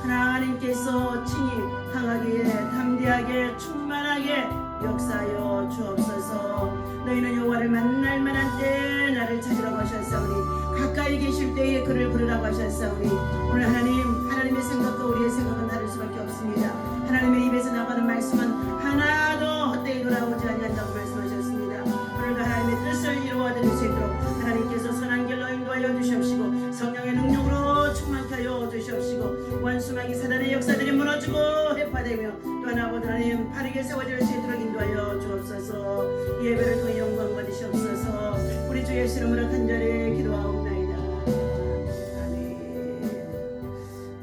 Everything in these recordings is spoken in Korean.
하나님께서 친히 강하게 담대하게 충만하게 역사하여 주옵소서. 너희는 여호와를 만날 만한 때 나를 찾으라고 하셨사오니 가까이 계실 때에 그를 부르라고 하셨사오니 오늘 하나님의 생각과 우리의 생각은 다를 수밖에 없습니다. 하나님의 입에서 나가는 말씀은 하나도 헛되이 돌아오지 아니한다고 말씀하셨습니다. 오늘도 하나님의 뜻을 이루어 드릴 수 있도록 하나님께서 선한 길로 인도하여 주시옵시고 성령의 능력으로 충만케 하여 주시옵시고 원수마귀 사단의 역사들이 무너지고 해파되며 또한 아버지 하나님 바르게 세워질 수 있도록 인도하여 주옵소서. 예배를 통해 영광 받으시옵소서. 우리 주 예수 이름으로 간절히 기도하옵나이다. 아멘.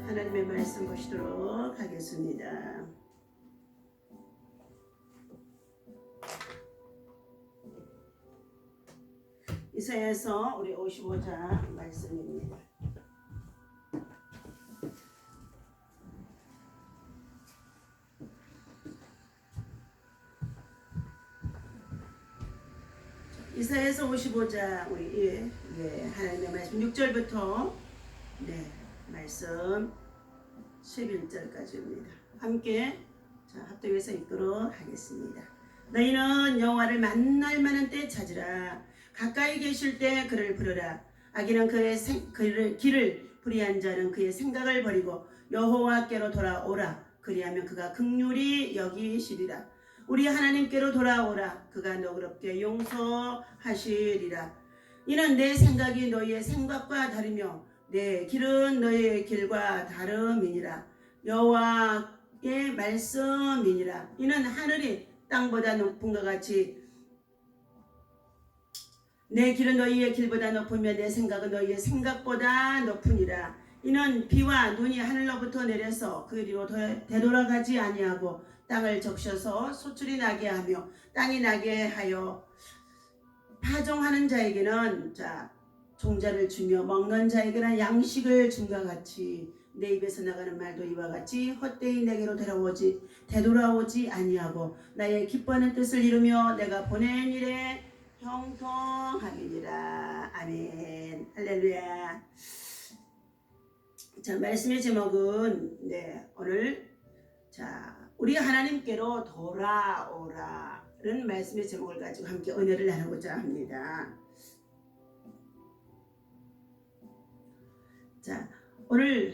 하나님의 말씀 보시도록 하겠습니다. 이사야서 우리 55장 말씀입니다. 이사야서 55장 우리 하나님의 말씀 6절부터 말씀 11절까지입니다. 함께 합독해서 읽도록 하겠습니다. 너희는 여호와를 만날 만한 때 찾으라. 가까이 계실 때 그를 부르라. 악인은 그의 길을 불의한 자는 그의 생각을 버리고 여호와께로 돌아오라. 그리하면 그가 긍휼히 여기시리라. 우리 하나님께로 돌아오라. 그가 너그럽게 용서하시리라. 이는 내 생각이 너희의 생각과 다르며 내 길은 너희의 길과 다름이니라. 여호와의 말씀이니라. 이는 하늘이 땅보다 높음과 같이 내 길은 너희의 길보다 높으며 내 생각은 너희의 생각보다 높으니라. 이는 비와 눈이 하늘로부터 내려서 그 이리로 되돌아가지 아니하고 땅을 적셔서 소출이 나게 하며 땅이 나게 하여 파종하는 자에게는 종자를 주며 먹는 자에게는 양식을 준과 같이 내 입에서 나가는 말도 이와 같이 헛되이 내게로 되돌아오지 아니하고 나의 기뻐하는 뜻을 이루며 내가 보낸 일에 형통함이니라. 아멘. 할렐루야. 말씀의 제목은 오늘 우리 하나님께로 돌아오라는 말씀의 제목을 가지고 함께 은혜를 나누고자 합니다. 자, 오늘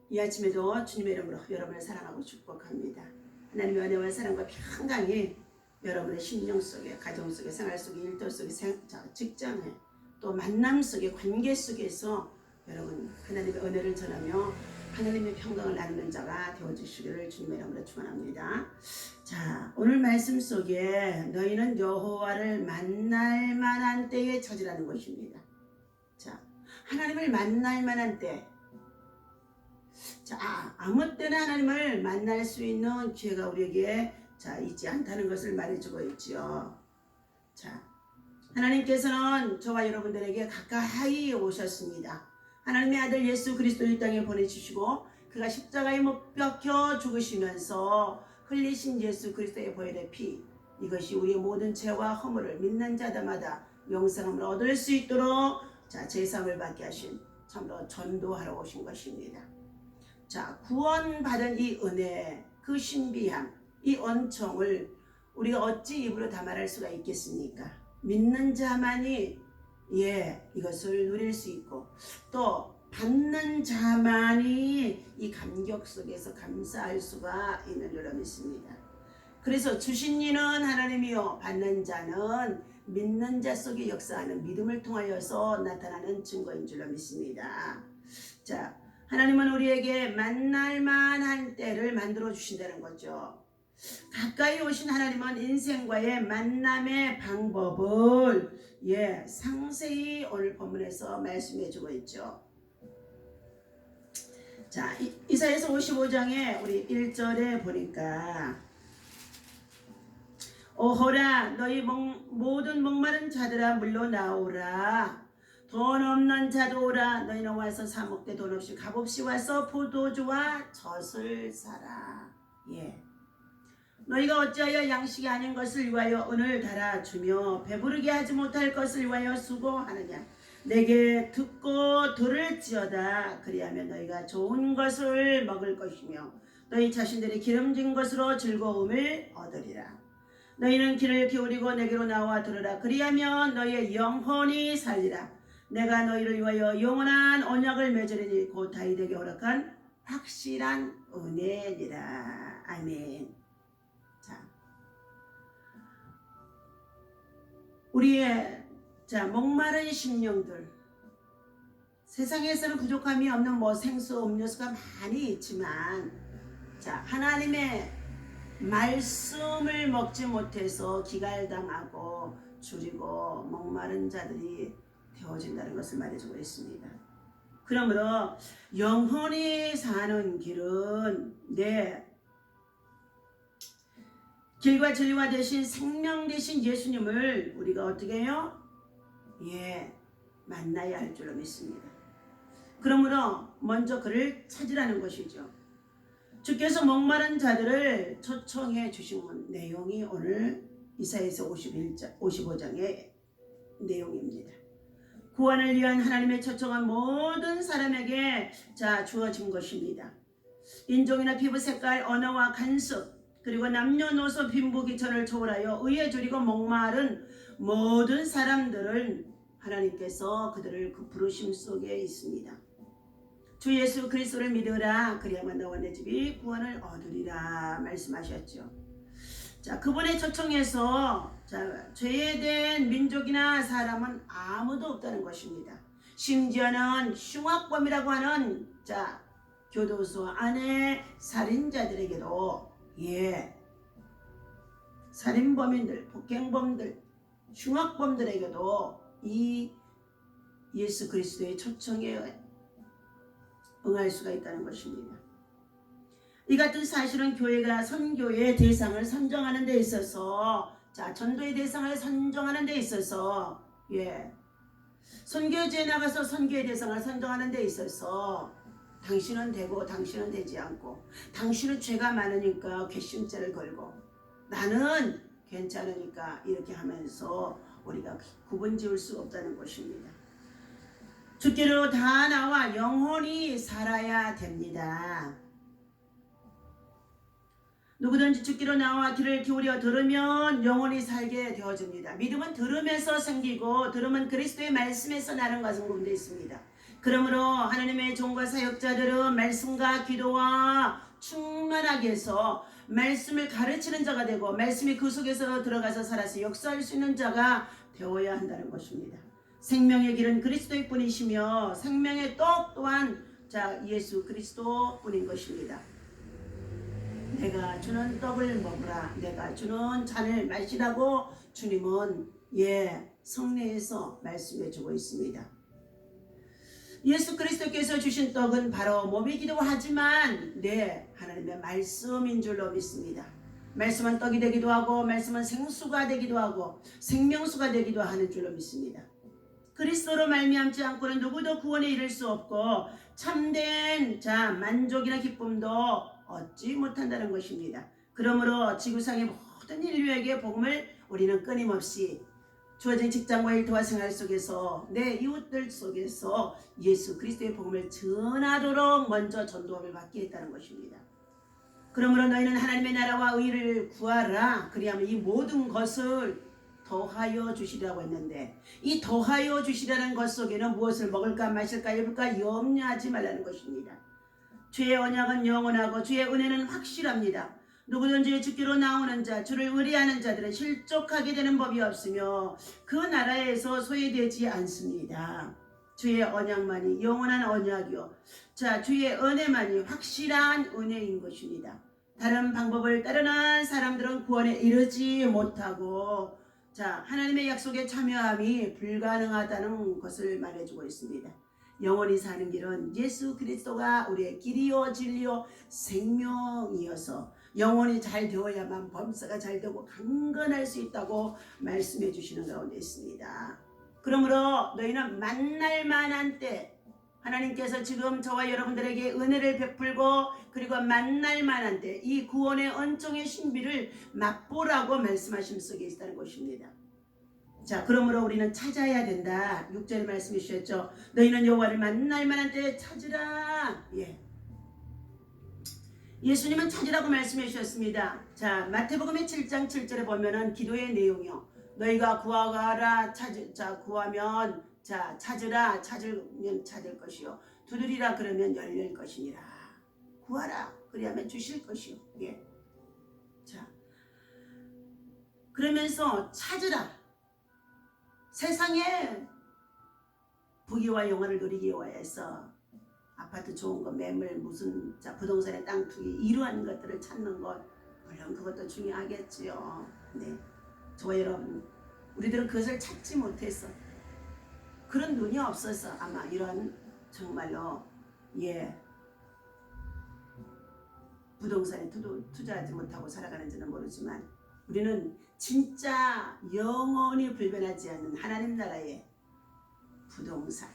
이 아침에도 주님의 이름으로 여러분을 사랑하고 축복합니다. 하나님의 은혜와 사랑과 평강이 여러분의 심령 속에, 가정 속에, 생활 속에, 일터 속에, 직장에, 또 만남 속에, 관계 속에서 여러분 하나님의 은혜를 전하며 하나님의 평강을 나누는 자가 되어주시기를 주님의 이름으로 축원합니다. 자, 오늘 말씀 속에 너희는 여호와를 만날 만한 때에 처지라는 것입니다. 자, 하나님을 만날 만한 때, 자, 아무 때나 하나님을 만날 수 있는 기회가 우리에게 있지 않다는 것을 말해주고 있지요. 자, 하나님께서는 저와 여러분들에게 가까이 오셨습니다. 하나님의 아들 예수 그리스도를 이 땅에 보내주시고 그가 십자가에 못 박혀 죽으시면서 흘리신 예수 그리스도의 보혈의 피, 이것이 우리의 모든 죄와 허물을 믿는 자마다 영생을 얻을 수 있도록 제사함을 받게 하신 참으로 전도하러 오신 것입니다. 자, 구원받은 이 은혜, 그 신비함, 이恩宠을 우리가 어찌 입으로 다 말할 수가 있겠습니까? 믿는 자만이 이것을 누릴 수 있고 또 받는 자만이 이 감격 속에서 감사할 수가 있는 줄로 믿습니다. 그래서 주신 이는 하나님이요 받는 자는 믿는 자 속에 역사하는 믿음을 통하여서 나타나는 증거인 줄로 믿습니다. 자, 하나님은 우리에게 만날 만한 때를 만들어 주신다는 거죠. 가까이 오신 하나님은 인생과의 만남의 방법을 상세히 오늘 본문에서 말씀해 주고 있죠. 자, 이사야서 55장에 우리 1절에 보니까 오호라 너희 모든 목마른 자들아 물러나오라. 돈 없는 자도 오라. 너희는 와서 사 먹되 돈 없이 값 없이 와서 포도주와 젖을 사라. 너희가 어찌하여 양식이 아닌 것을 위하여 은을 달아주며 배부르게 하지 못할 것을 위하여 수고하느냐. 내게 듣고 들을지어다. 그리하면 너희가 좋은 것을 먹을 것이며 너희 자신들이 기름진 것으로 즐거움을 얻으리라. 너희는 귀를 기울이고 내게로 나와 들으라. 그리하면 너희의 영혼이 살리라. 내가 너희를 위하여 영원한 언약을 맺으리니 곧 다윗에게 허락한 확실한 은혜니라. 아멘. 자, 우리의 목마른 심령들, 세상에서는 부족함이 없는 생수, 음료수가 많이 있지만 하나님의 말씀을 먹지 못해서 기갈당하고 줄이고 목마른 자들이 되어진다는 것을 말해주고 있습니다. 그러므로 영혼이 사는 길은 길과 진리와 되신 생명 되신 예수님을 우리가 어떻게 해요? 만나야 할 줄로 믿습니다. 그러므로 먼저 그를 찾으라는 것이죠. 주께서 목마른 자들을 초청해 주신 내용이 오늘 이사야서 55장의 내용입니다. 구원을 위한 하나님의 초청은 모든 사람에게 주어진 것입니다. 인종이나 피부 색깔, 언어와 간섭, 그리고 남녀노소 빈부귀천을 초월하여 의에 줄이고 목마른 모든 사람들을 하나님께서 그들을 그 부르심 속에 있습니다. 주 예수 그리스도를 믿으라. 그리하면 너와 내 집이 구원을 얻으리라 말씀하셨죠. 자, 그분의 초청에서 죄에 대한 민족이나 사람은 아무도 없다는 것입니다. 심지어는 흉악범이라고 하는 교도소 안에 살인자들에게도 살인범인들, 폭행범들, 흉악범들에게도 이 예수 그리스도의 초청에 응할 수가 있다는 것입니다. 이 같은 사실은 교회가 선교의 대상을 선정하는 데 있어서 전도의 대상을 선정하는 데 있어서 선교지에 나가서 선교의 대상을 선정하는 데 있어서 당신은 되고 당신은 되지 않고 당신은 죄가 많으니까 괘씸죄를 걸고 나는 괜찮으니까 이렇게 하면서 우리가 구분 지을 수 없다는 것입니다. 주께로 다 나와 영혼이 살아야 됩니다. 누구든지 주께로 나와 귀를 기울여 들으면 영혼이 살게 되어집니다. 믿음은 들음에서 생기고 들음은 그리스도의 말씀에서 나는 것은 구분되어 있습니다. 그러므로 하나님의 종과 사역자들은 말씀과 기도와 충만하게 해서 말씀을 가르치는 자가 되고 말씀이 그 속에서 들어가서 살아서 역사할 수 있는 자가 되어야 한다는 것입니다. 생명의 길은 그리스도의 뿐이시며 생명의 떡 또한 예수 그리스도 뿐인 것입니다. 내가 주는 떡을 먹으라, 내가 주는 잔을 마시라고 주님은 성례에서 말씀해 주고 있습니다. 예수 그리스도께서 주신 떡은 바로 몸이기도 하지만 하나님의 말씀인 줄로 믿습니다. 말씀은 떡이 되기도 하고 말씀은 생수가 되기도 하고 생명수가 되기도 하는 줄로 믿습니다. 그리스도로 말미암지 않고는 누구도 구원에 이를 수 없고 참된 만족이나 기쁨도 얻지 못한다는 것입니다. 그러므로 지구상의 모든 인류에게 복음을 우리는 끊임없이 주어진 직장과 일터와 생활 속에서 내 이웃들 속에서 예수 그리스도의 복음을 전하도록 먼저 전도함을 받게 했다는 것입니다. 그러므로 너희는 하나님의 나라와 의를 구하라. 그리하면 이 모든 것을 더하여 주시라고 했는데 이 더하여 주시라는 것 속에는 무엇을 먹을까 마실까 입을까 염려하지 말라는 것입니다. 주의 언약은 영원하고 주의 은혜는 확실합니다. 누구든지 주께로 나오는 자, 주를 의뢰하는 자들은 실족하게 되는 법이 없으며 그 나라에서 소외되지 않습니다. 주의 언약만이 영원한 언약이요, 주의 은혜만이 확실한 은혜인 것입니다. 다른 방법을 따르는 사람들은 구원에 이르지 못하고 하나님의 약속에 참여함이 불가능하다는 것을 말해주고 있습니다. 영원히 사는 길은 예수 그리스도가 우리의 길이요 진리요 생명이어서 영원히 잘 되어야만 범사가 잘 되고 강건할 수 있다고 말씀해 주시는 가운데 있습니다. 그러므로 너희는 만날 만한 때, 하나님께서 지금 저와 여러분들에게 은혜를 베풀고 그리고 만날 만한 때 이 구원의 은총의 신비를 맛보라고 말씀하심 속에 있다는 것입니다. 그러므로 우리는 찾아야 된다. 6절에 말씀해 주셨죠. 너희는 여호와를 만날 만한 때 찾으라. 예수님은 찾으라고 말씀해 주셨습니다. 마태복음의 7장 7절에 보면은 기도의 내용이요, 너희가 구하라, 구하면 찾으라, 찾으면 찾을 것이요, 두드리라 그러면 열릴 것이니라. 구하라 그리하면 주실 것이요. 그러면서 찾으라. 세상에 부귀와 영화를 누리기 위해서 아파트 좋은 거, 매물, 무슨 부동산에 땅 투기 이러한 것들을 찾는 것, 물론 그것도 중요하겠지요. 저와 여러분, 우리들은 그것을 찾지 못해서, 그런 눈이 없어서 아마 이런 정말로 부동산에 투자하지 못하고 살아가는지는 모르지만 우리는 진짜 영원히 불변하지 않는 하나님 나라의 부동산,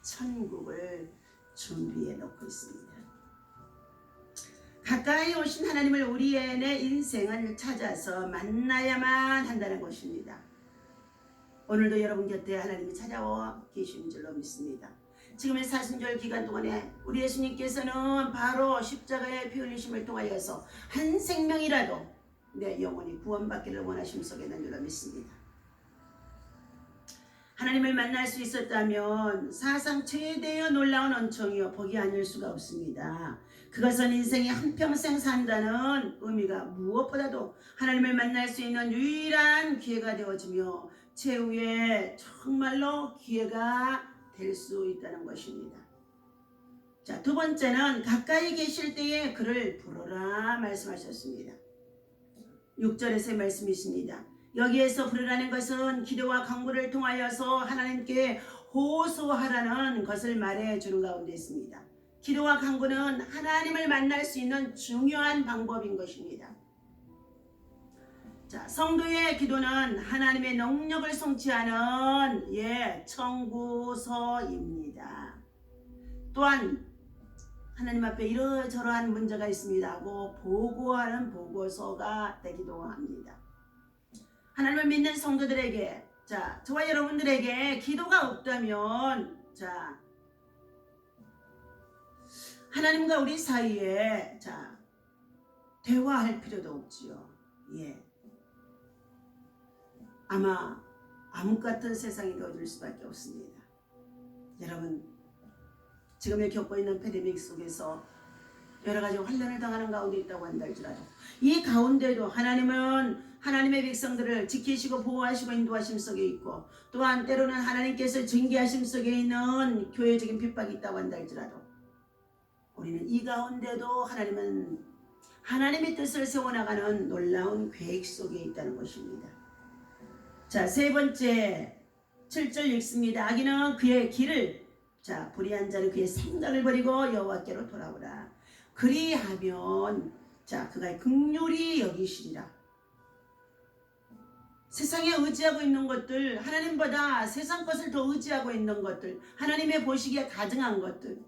천국을 준비해 놓고 있습니다. 가까이 오신 하나님을 우리의 인생을 찾아서 만나야만 한다는 것입니다. 오늘도 여러분 곁에 하나님이 찾아와 계신 줄로 믿습니다. 지금의 사순절 기간 동안에 우리 예수님께서는 바로 십자가의 피 흘리심을 통하여서 한 생명이라도 내 영혼이 구원받기를 원하심 속에 있는 줄로 믿습니다. 하나님을 만날 수 있었다면 사상 최대의 놀라운 은총이요 복이 아닐 수가 없습니다. 그것은 인생이 한평생 산다는 의미가 무엇보다도 하나님을 만날 수 있는 유일한 기회가 되어지며 최후의 정말로 기회가 될 수 있다는 것입니다. 두 번째는 가까이 계실 때에 그를 부르라 말씀하셨습니다. 6절에서의 말씀이십니다. 여기에서 부르라는 것은 기도와 간구를 통하여서 하나님께 호소하라는 것을 말해주는 가운데 있습니다. 기도와 간구는 하나님을 만날 수 있는 중요한 방법인 것입니다. 성도의 기도는 하나님의 능력을 성취하는 청구서입니다. 또한 하나님 앞에 이러저러한 문제가 있습니다 하고 보고하는 보고서가 되기도 합니다. 하나님을 믿는 성도들에게, 저와 여러분들에게 기도가 없다면 하나님과 우리 사이에 대화할 필요도 없지요. 아마 암흑 같은 세상이 되어질 수밖에 없습니다. 여러분, 지금 겪고 있는 패데믹 속에서 여러 가지 환난을 당하는 가운데 있다고 한다 할지라도 이 가운데도 하나님은 하나님의 백성들을 지키시고 보호하시고 인도하심 속에 있고 또한 때로는 하나님께서 징계하심 속에 있는 교회적인 핍박이 있다고 한다 할지라도 우리는 이 가운데도 하나님은 하나님의 뜻을 세워나가는 놀라운 계획 속에 있다는 것입니다. 자, 세 번째 7절 읽습니다. 악인은 그의 길을 불의한 자는 그의 생각을 버리고 여호와께로 돌아오라. 그리하면 그가 긍휼히 여기시리라. 세상에 의지하고 있는 것들, 하나님보다 세상 것을 더 의지하고 있는 것들, 하나님의 보시기에 가증한 것들,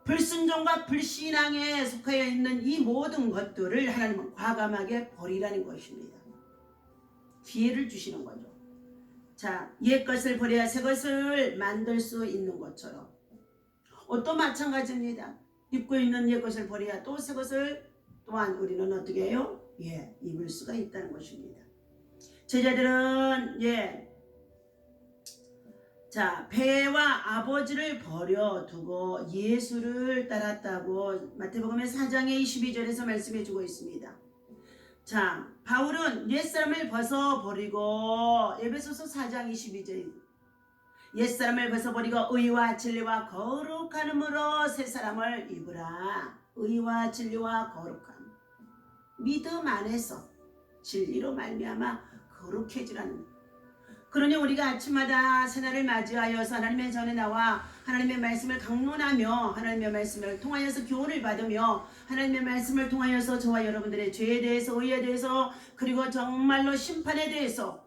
불순종과 불신앙에 속하여 있는 이 모든 것들을 하나님은 과감하게 버리라는 것입니다. 기회를 주시는 거죠. 옛 것을 버려야 새 것을 만들 수 있는 것처럼 옷도 마찬가지입니다. 입고 있는 옛 것을 버려야 또 새 것을 또한 우리는 어떻게 해요? 입을 수가 있다는 것입니다. 제자들은 배와 아버지를 버려두고 예수를 따랐다고 마태복음의 4장의 22절에서 말씀해 주고 있습니다. 바울은 옛사람을 벗어버리고 에베소서 4장 22절 옛사람을 벗어버리고 의와 진리와 거룩함으로 새사람을 입으라. 의와 진리와 거룩함, 믿음 안에서 진리로 말미암아 거룩해지라는. 그러니 우리가 아침마다 새날을 맞이하여서 하나님의 전에 나와 하나님의 말씀을 강론하며 하나님의 말씀을 통하여서 교훈을 받으며 하나님의 말씀을 통하여서 저와 여러분들의 죄에 대해서 의에 대해서 그리고 정말로 심판에 대해서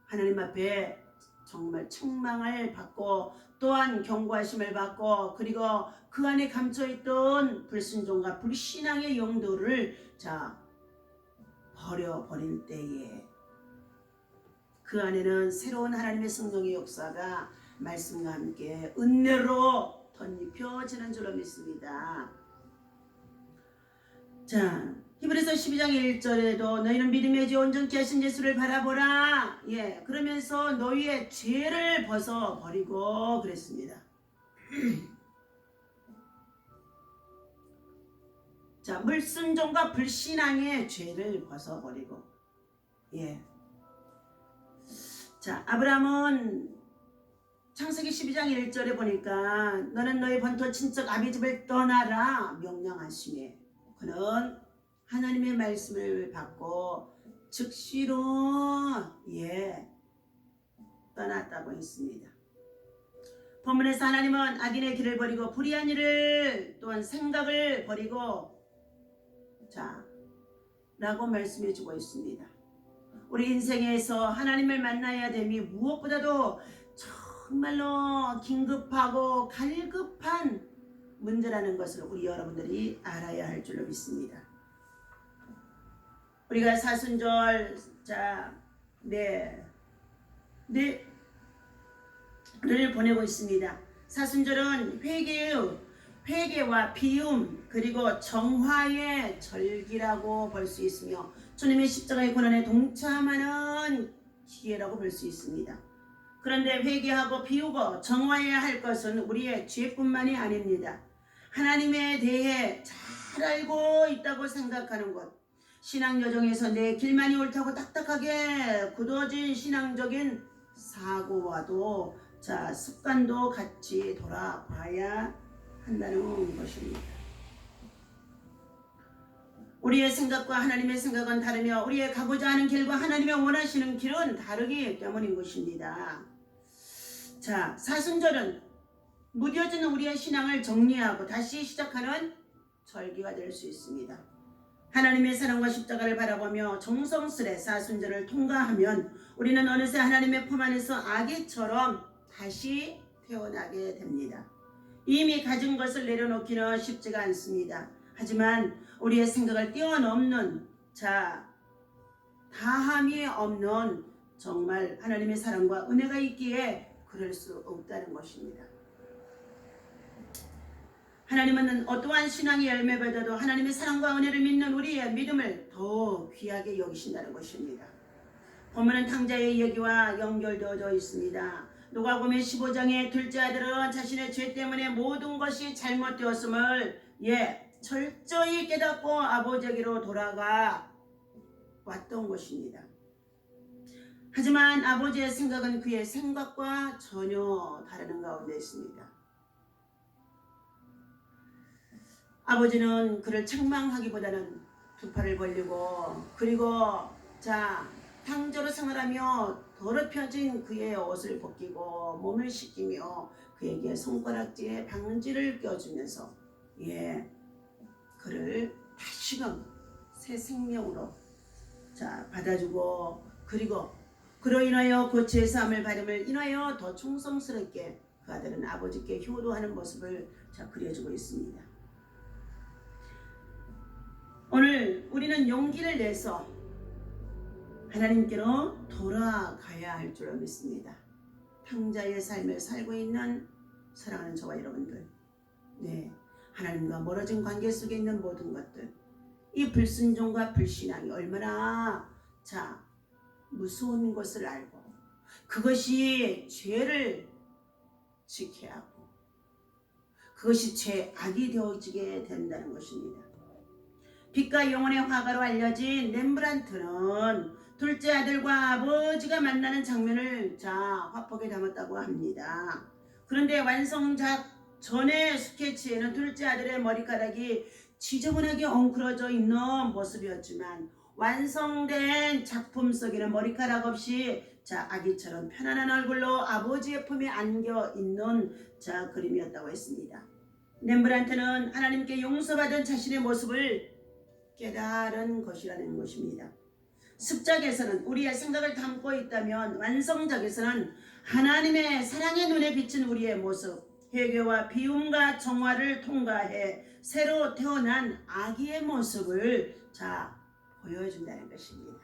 하나님 앞에 정말 책망을 받고 또한 경고하심을 받고 그리고 그 안에 감춰있던 불순종과 불신앙의 영도를 버려버릴 때에 그 안에는 새로운 하나님의 성령의 역사가 말씀과 함께 은혜로 덧입혀지는 줄로 믿습니다. 히브리서 12장 1절에도 너희는 믿음의 주 온전케 하신 예수를 바라보라. 그러면서 너희의 죄를 벗어버리고 그랬습니다. 물순종과 불신앙의 죄를 벗어버리고 아브라함은 창세기 12장 1절에 보니까 너는 너희 본토 친척 아비 집을 떠나라 명령하시매 그는 하나님의 말씀을 받고 즉시로 떠났다고 했습니다. 본문에서 하나님은 악인의 길을 버리고 불의한 일을 또한 생각을 버리고 라고 말씀해 주고 있습니다. 우리 인생에서 하나님을 만나야 됨이 무엇보다도 정말로 긴급하고 갈급한 문제라는 것을 우리 여러분들이 알아야 할 줄로 믿습니다. 우리가 사순절 를 보내고 있습니다. 사순절은 회개와 비움 그리고 정화의 절기라고 볼 수 있으며 주님의 십자가의 고난에 동참하는 기회라고 볼 수 있습니다. 그런데 회개하고 비우고 정화해야 할 것은 우리의 죄뿐만이 아닙니다. 하나님에 대해 잘 알고 있다고 생각하는 것, 신앙 여정에서 내 길만이 옳다고 딱딱하게 굳어진 신앙적인 사고와도 습관도 같이 돌아봐야 한다는 것입니다. 우리의 생각과 하나님의 생각은 다르며 우리의 가고자 하는 길과 하나님의 원하시는 길은 다르기 때문인 것입니다. 사순절은 무뎌진 우리의 신앙을 정리하고 다시 시작하는 절기가 될 수 있습니다. 하나님의 사랑과 십자가를 바라보며 정성스레 사순절을 통과하면 우리는 어느새 하나님의 품 안에서 아기처럼 다시 태어나게 됩니다. 이미 가진 것을 내려놓기는 쉽지가 않습니다. 하지만 우리의 생각을 뛰어넘는 다함이 없는 정말 하나님의 사랑과 은혜가 있기에 그럴 수 없다는 것입니다. 하나님은 어떠한 신앙의 열매보다도 하나님의 사랑과 은혜를 믿는 우리의 믿음을 더 귀하게 여기신다는 것입니다. 본문은 탕자의 얘기와 연결되어져 있습니다. 누가복음 15장의 둘째 아들은 자신의 죄 때문에 모든 것이 잘못되었음을 철저히 깨닫고 아버지에게로 돌아가 왔던 것입니다. 하지만 아버지의 생각은 그의 생각과 전혀 다른 가운데 있습니다. 아버지는 그를 책망하기보다는 두 팔을 벌리고 그리고 탕자로 생활하며 더럽혀진 그의 옷을 벗기고 몸을 씻기며 그에게 손가락질에 방지를 껴주면서 그를 다시금 새 생명으로 받아주고 그리고 그로 인하여 고치의 삶을 받음을 인하여 더 충성스럽게 그 아들은 아버지께 효도하는 모습을 그려주고 있습니다. 오늘 우리는 용기를 내서 하나님께로 돌아가야 할 줄로 믿습니다. 탕자의 삶을 살고 있는 사랑하는 저와 여러분들, 하나님과 멀어진 관계 속에 있는 모든 것들, 이 불순종과 불신앙이 얼마나 무서운 것을 알고 그것이 죄를 지켜야 하고 그것이 죄악이 되어지게 된다는 것입니다. 빛과 영혼의 화가로 알려진 렘브란트는 둘째 아들과 아버지가 만나는 장면을 화폭에 담았다고 합니다. 그런데 완성작 전의 스케치에는 둘째 아들의 머리카락이 지저분하게 엉클어져 있는 모습이었지만 완성된 작품 속에는 머리카락 없이 아기처럼 편안한 얼굴로 아버지의 품에 안겨 있는 그림이었다고 했습니다. 렘브란트는 하나님께 용서받은 자신의 모습을 깨달은 것이라는 것입니다. 습작에서는 우리의 생각을 담고 있다면 완성작에서는 하나님의 사랑의 눈에 비친 우리의 모습, 회개와 비움과 정화를 통과해 새로 태어난 아기의 모습을 보여준다는 것입니다.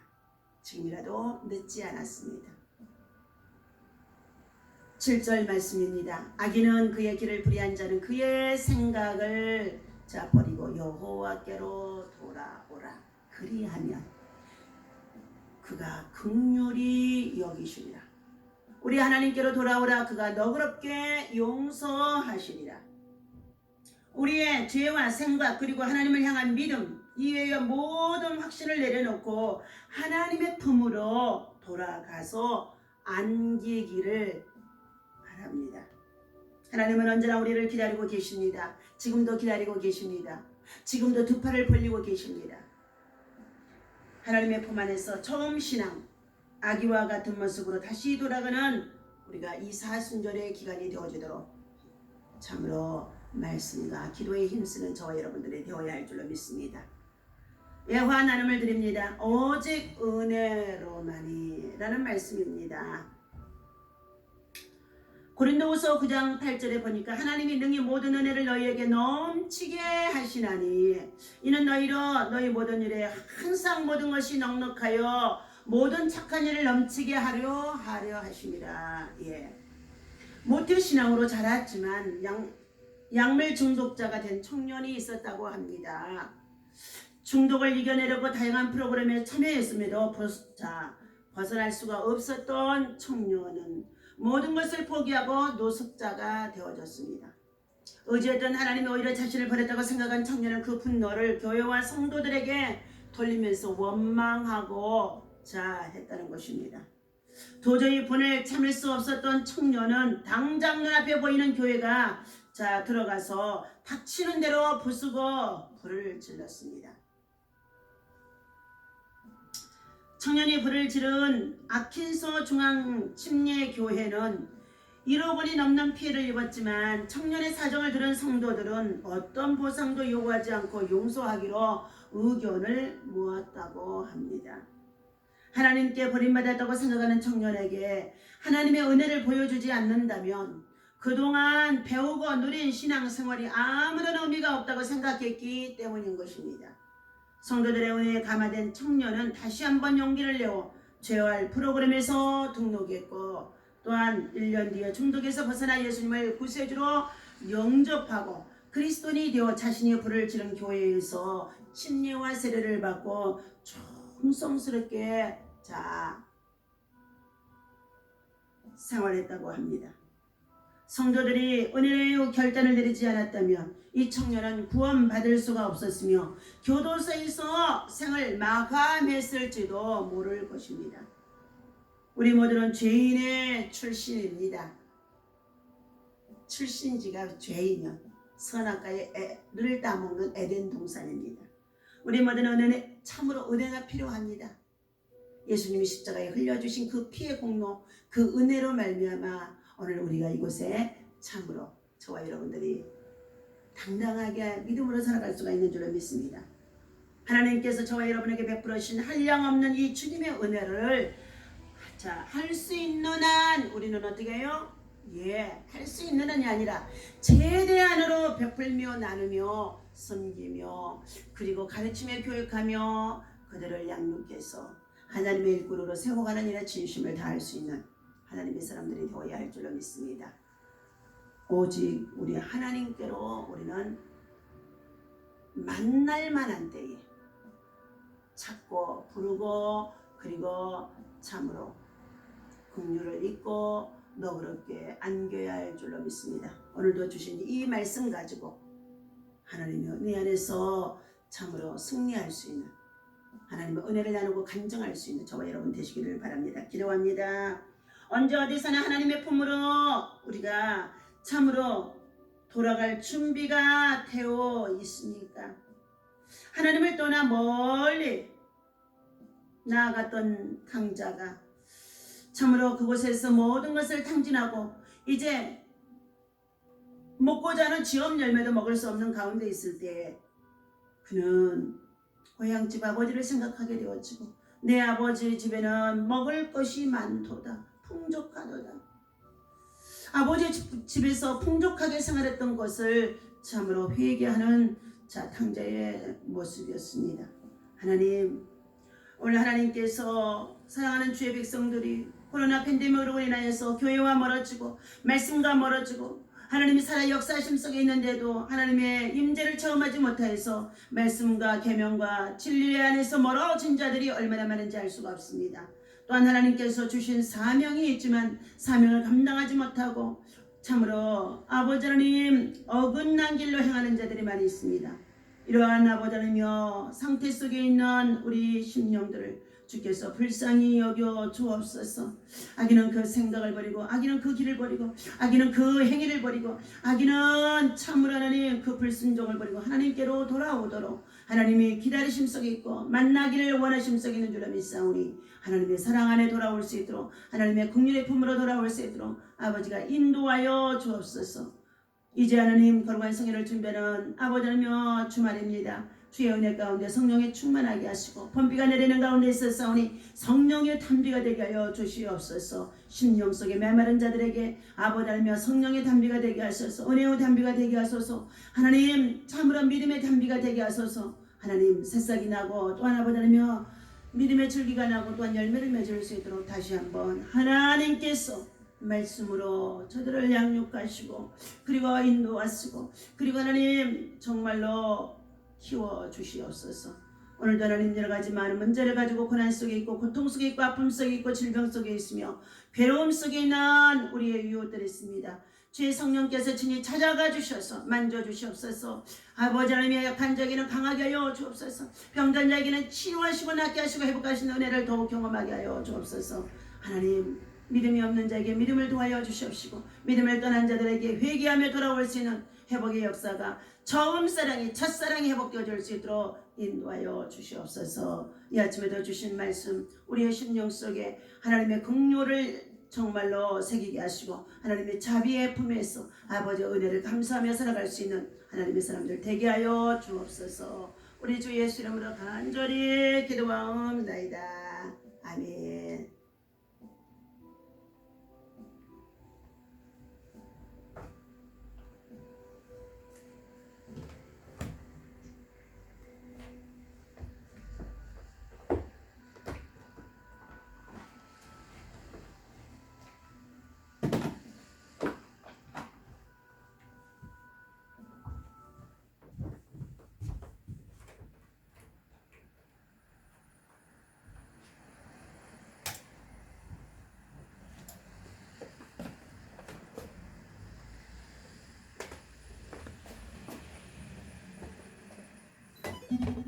지금이라도 늦지 않았습니다. 7절 말씀입니다. 아기는 그의 길을 불의한 자는 그의 생각을 버리고 여호와께로 돌아오라. 그리하면 그가 긍휼히 여기시리라. 우리 하나님께로 돌아오라. 그가 너그럽게 용서하시리라. 우리의 죄와 생각 그리고 하나님을 향한 믿음 이외의 모든 확신을 내려놓고 하나님의 품으로 돌아가서 안기기를 바랍니다. 하나님은 언제나 우리를 기다리고 계십니다. 지금도 기다리고 계십니다. 지금도 두 팔을 벌리고 계십니다. 하나님의 품 안에서 처음 신앙, 아기와 같은 모습으로 다시 돌아가는 우리가 이 사순절의 기간이 되어지도록 참으로 말씀과 기도에 힘쓰는 저와 여러분들이 되어야 할 줄로 믿습니다. 예화 나눔을 드립니다. 오직 은혜로만이 라는 말씀입니다. 고린도후서 9장 8절에 보니까 하나님이 능히 모든 은혜를 너희에게 넘치게 하시나니 이는 너희로 너희 모든 일에 항상 모든 것이 넉넉하여 모든 착한 일을 넘치게 하려 하심이라. 모태신앙으로 자랐지만 약물 중독자가 된 청년이 있었다고 합니다. 중독을 이겨내려고 다양한 프로그램에 참여했음에도 벗어날 수가 없었던 청년은 모든 것을 포기하고 노숙자가 되어졌습니다. 어찌됐든 하나님이 오히려 자신을 버렸다고 생각한 청년은 그 분노를 교회와 성도들에게 돌리면서 원망하고 했다는 것입니다. 도저히 분을 참을 수 없었던 청년은 당장 눈앞에 보이는 교회가 들어가서 닥치는 대로 부수고 불을 질렀습니다. 청년이 불을 지른 아킨소 중앙침례교회는 1억 원이 넘는 피해를 입었지만 청년의 사정을 들은 성도들은 어떤 보상도 요구하지 않고 용서하기로 의견을 모았다고 합니다. 하나님께 버림받았다고 생각하는 청년에게 하나님의 은혜를 보여주지 않는다면 그동안 배우고 누린 신앙생활이 아무런 의미가 없다고 생각했기 때문인 것입니다. 성도들의 은혜에 감화된 청년은 다시 한번 용기를 내어 재활 프로그램에서 등록했고 또한 1년 뒤에 중독에서 벗어나 예수님을 구세주로 영접하고 그리스도인이 되어 자신이 불을 지른 교회에서 침례와 세례를 받고 충성스럽게 생활했다고 합니다. 성도들이 은혜의 결단을 내리지 않았다면 이 청년은 구원받을 수가 없었으며 교도소에서 생을 마감했을지도 모를 것입니다. 우리 모두는 죄인의 출신입니다. 출신지가 죄이면 선악과의 애를 따먹는 에덴 동산입니다. 우리 모두는 참으로 은혜가 필요합니다. 예수님이 십자가에 흘려주신 그 피의 공로, 그 은혜로 말미암아 오늘 우리가 이곳에 참으로 저와 여러분들이 당당하게 믿음으로 살아갈 수가 있는 줄을 믿습니다. 하나님께서 저와 여러분에게 베풀어 주신 한량없는 이 주님의 은혜를 할 수 있는 한 우리는 어떻게 해요? 할 수 있는 한이 아니라 최대한으로 베풀며 나누며 섬기며 그리고 가르치며 교육하며 그들을 양육해서 하나님의 일꾼으로 세워가는 일에 진심을 다할 수 있는 하나님의 사람들이 되어야 할 줄로 믿습니다. 오직 우리 하나님께로 우리는 만날 만한 때에 찾고 부르고 그리고 참으로 긍휼을 잊고 너그럽게 안겨야 할 줄로 믿습니다. 오늘도 주신 이 말씀 가지고 하나님의 은혜 안에서 참으로 승리할 수 있는 하나님의 은혜를 나누고 간증할 수 있는 저와 여러분 되시기를 바랍니다. 기도합니다. 언제 어디서나 하나님의 품으로 우리가 참으로 돌아갈 준비가 되어 있습니까? 하나님을 떠나 멀리 나아갔던 강자가 참으로 그곳에서 모든 것을 탕진하고 이제 먹고자 하는 지업 열매도 먹을 수 없는 가운데 있을 때 그는 고향집 아버지를 생각하게 되어지고 내 아버지 집에는 먹을 것이 많도다. 풍족하도다. 아버지 집에서 풍족하게 생활했던 것을 참으로 회개하는 탕자의 모습이었습니다. 하나님, 오늘 하나님께서 사랑하는 주의 백성들이 코로나 팬데믹으로 인하여서 교회와 멀어지고 말씀과 멀어지고 하나님이 살아 역사하심 속에 있는데도 하나님의 임재를 체험하지 못하여서 말씀과 계명과 진리 안에서 멀어진 자들이 얼마나 많은지 알 수가 없습니다. 또한 하나님께서 주신 사명이 있지만 사명을 감당하지 못하고 참으로 아버지 하나님 어긋난 길로 행하는 자들이 많이 있습니다. 이러한 아버지 하나님이여 상태 속에 있는 우리 심령들을 주께서 불쌍히 여겨 주옵소서. 악인은 그 생각을 버리고 악인은 그 길을 버리고 악인은 그 행위를 버리고 악인은 참으로 하나님 그 불순종을 버리고 하나님께로 돌아오도록 하나님이 기다리심 속에 있고 만나기를 원하심 속에 있는 줄로 믿사오니 하나님의 사랑 안에 돌아올 수 있도록 하나님의 긍휼의 품으로 돌아올 수 있도록 아버지가 인도하여 주옵소서. 이제 하나님 거룩한 성회를 준비하는 아버지 하나님여 주말입니다. 주의 은혜 가운데 성령에 충만하게 하시고 번비가 내리는 가운데 있었사오니 성령의 담비가 되게 하여 주시옵소서. 심령 속에 메마른 자들에게 아버지 하나님여 성령의 담비가 되게 하소서. 은혜의 담비가 되게 하소서. 하나님 참으로 믿음의 담비가 되게 하소서. 하나님 새싹이 나고 또한 아버지 하나님여 믿음의 줄기가 나고 또한 열매를 맺을 수 있도록 다시 한번 하나님께서 말씀으로 저들을 양육하시고 그리고 인도하시고 그리고 하나님 정말로 키워주시옵소서. 오늘도 하나님 여러가지 많은 문제를 가지고 고난 속에 있고 고통 속에 있고 아픔 속에 있고 질병 속에 있으며 괴로움 속에 있는 우리의 유혹들이 있습니다. 주의 성령께서 친히 찾아가 주셔서 만져주시옵소서. 아버지 하나님의 약한 자에게는 강하게 하여 주옵소서. 병든 자에게는 치유하시고 낫게 하시고 회복하시는 은혜를 더욱 경험하게 하여 주옵소서. 하나님 믿음이 없는 자에게 믿음을 도하여 주시옵시고 믿음을 떠난 자들에게 회개하며 돌아올 수 있는 회복의 역사가 처음 사랑이 첫사랑이 회복되어질 수 있도록 인도하여 주시옵소서. 이 아침에도 주신 말씀 우리의 심령 속에 하나님의 긍휼을 정말로 새기게 하시고 하나님의 자비의 품에서 아버지의 은혜를 감사하며 살아갈 수 있는 하나님의 사람들 되게 하여 주옵소서. 우리 주 예수 이름으로 간절히 기도하옵나이다. 아멘. 주옵소서.